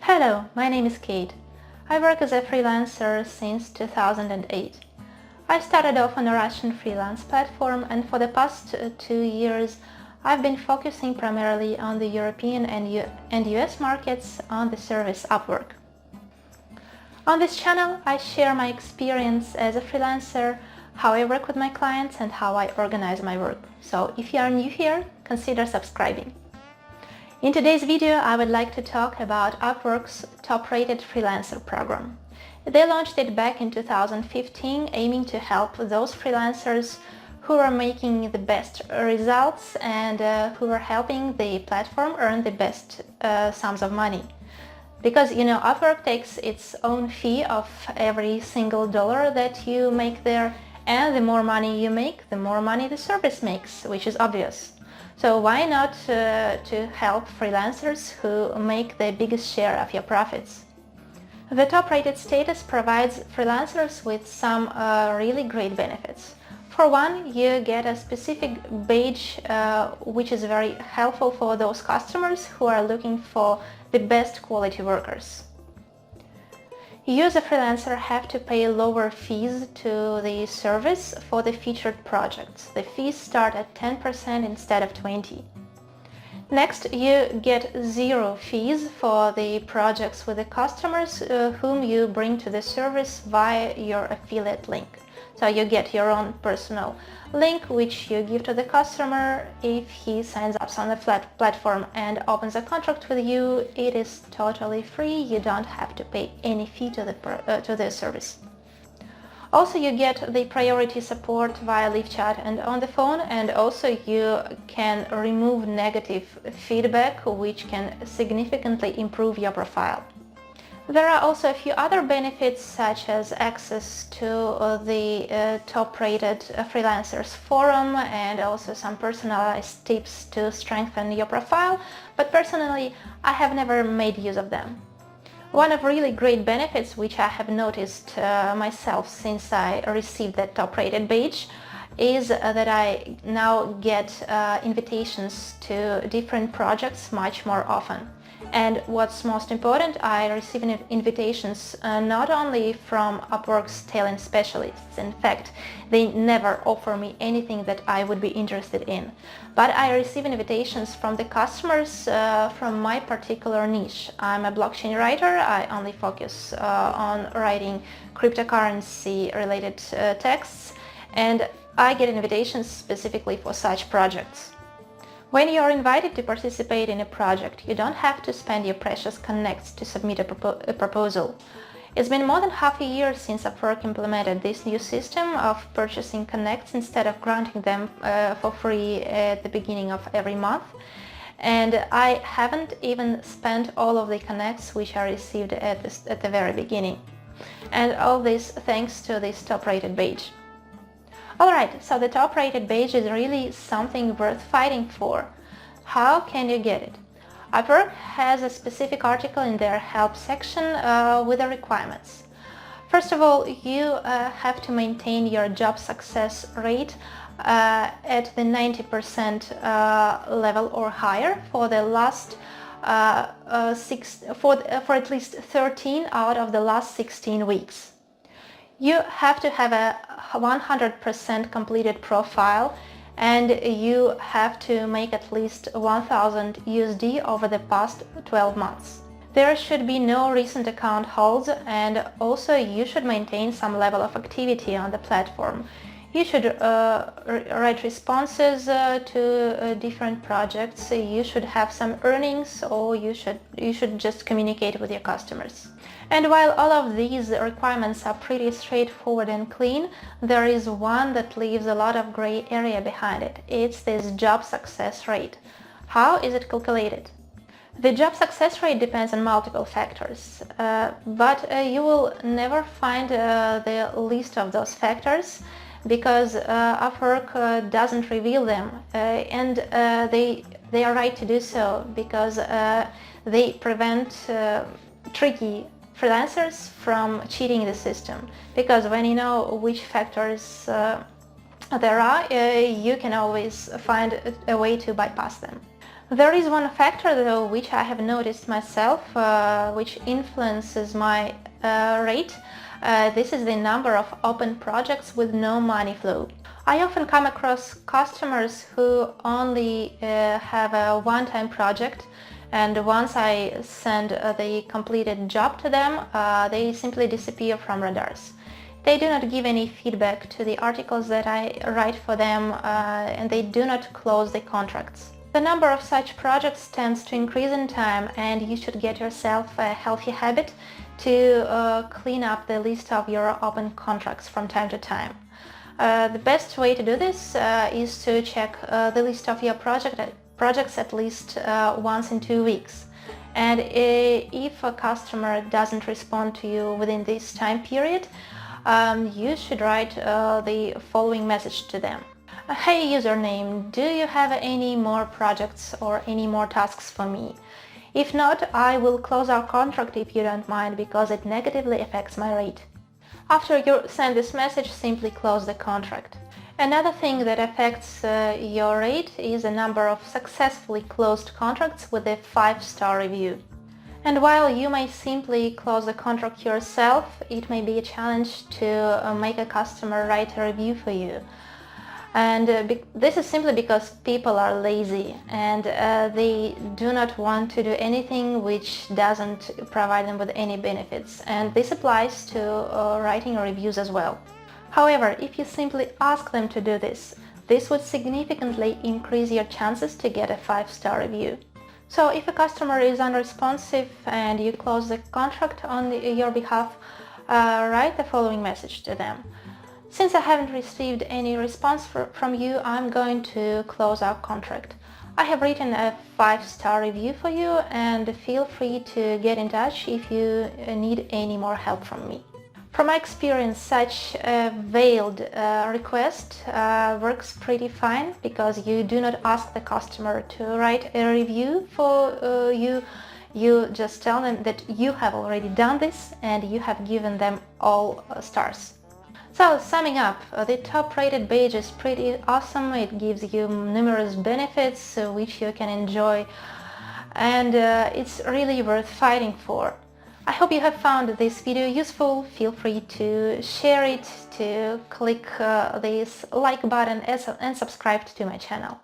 Hello, my name is Kate. I work as a freelancer since 2008. I started off on a Russian freelance platform, and for the past 2 years I've been focusing primarily on the European and US markets on the service Upwork. On this channel I share my experience as a freelancer, how I work with my clients and how I organize my work. So if you are new here, consider subscribing. In today's video, I would like to talk about Upwork's top-rated freelancer program. They launched it back in 2015, aiming to help those freelancers who are making the best results and who are helping the platform earn the best sums of money. Because, Upwork takes its own fee of every single dollar that you make there, and the more money you make, the more money the service makes, which is obvious. So why not to help freelancers who make the biggest share of your profits? The top-rated status provides freelancers with some really great benefits. For one, you get a specific badge which is very helpful for those customers who are looking for the best quality workers. You as a freelancer have to pay lower fees to the service for the featured projects. The fees start at 10% instead of 20%. Next, you get zero fees for the projects with the customers whom you bring to the service via your affiliate link. So you get your own personal link which you give to the customer. If he signs up on the platform and opens a contract with you, it is totally free. You don't have to pay any fee to the service. Also, you get the priority support via live chat and on the phone, and also you can remove negative feedback which can significantly improve your profile. There are also a few other benefits, such as access to the top-rated freelancers forum and also some personalized tips to strengthen your profile, but personally I have never made use of them. One of really great benefits which I have noticed myself since I received that top-rated badge is that I now get invitations to different projects much more often. And what's most important, I receive invitations not only from Upwork's talent specialists. In fact, they never offer me anything that I would be interested in. But I receive invitations from the customers from my particular niche. I'm a blockchain writer. I only focus on writing cryptocurrency-related texts, and I get invitations specifically for such projects. When you are invited to participate in a project, you don't have to spend your precious connects to submit a proposal. It's been more than half a year since Upwork implemented this new system of purchasing connects instead of granting them for free at the beginning of every month. And I haven't even spent all of the connects which I received at the very beginning. And all this thanks to this top-rated badge. Alright, so the top-rated badge is really something worth fighting for. How can you get it? Upwork has a specific article in their help section with the requirements. First of all, you have to maintain your job success rate at the 90% level or higher for the last for at least 13 out of the last 16 weeks. You have to have a 100% completed profile, and you have to make at least 1000 USD over the past 12 months. There should be no recent account holds, and also you should maintain some level of activity on the platform. You should write responses to different projects. You should have some earnings, or you should just communicate with your customers. And while all of these requirements are pretty straightforward and clean, there is one that leaves a lot of gray area behind it. It's this job success rate. How is it calculated? The job success rate depends on multiple factors, but you will never find the list of those factors because Upwork doesn't reveal them, and they are right to do so because they prevent tricky freelancers from cheating the system. Because when you know which factors there are, you can always find a way to bypass them. There is one factor though which I have noticed myself, which influences my rate. This is the number of open projects with no money flow. I often come across customers who only have a one-time project, and once I send the completed job to them, they simply disappear from radars. They do not give any feedback to the articles that I write for them, and they do not close the contracts. The number of such projects tends to increase in time, and you should get yourself a healthy habit to clean up the list of your open contracts from time to time. The best way to do this is to check the list of your projects at least once in 2 weeks. And if a customer doesn't respond to you within this time period, you should write the following message to them. Hey username, do you have any more projects or any more tasks for me? If not, I will close our contract if you don't mind, because it negatively affects my rate. After you send this message, simply close the contract. Another thing that affects your rate is the number of successfully closed contracts with a 5-star review. And while you may simply close the contract yourself, it may be a challenge to make a customer write a review for you. And this is simply because people are lazy, and they do not want to do anything which doesn't provide them with any benefits, and this applies to writing reviews as well. However, if you simply ask them to do this, this would significantly increase your chances to get a 5-star review. So if a customer is unresponsive and you close the contract on your behalf, write the following message to them. Since I haven't received any response from you, I'm going to close our contract. I have written a 5-star review for you, and feel free to get in touch if you need any more help from me. From my experience, such a veiled request works pretty fine, because you do not ask the customer to write a review for you. You just tell them that you have already done this and you have given them all stars. So, summing up, the top-rated badge is pretty awesome. It gives you numerous benefits which you can enjoy, and it's really worth fighting for. I hope you have found this video useful. Feel free to share it, to click this like button and subscribe to my channel.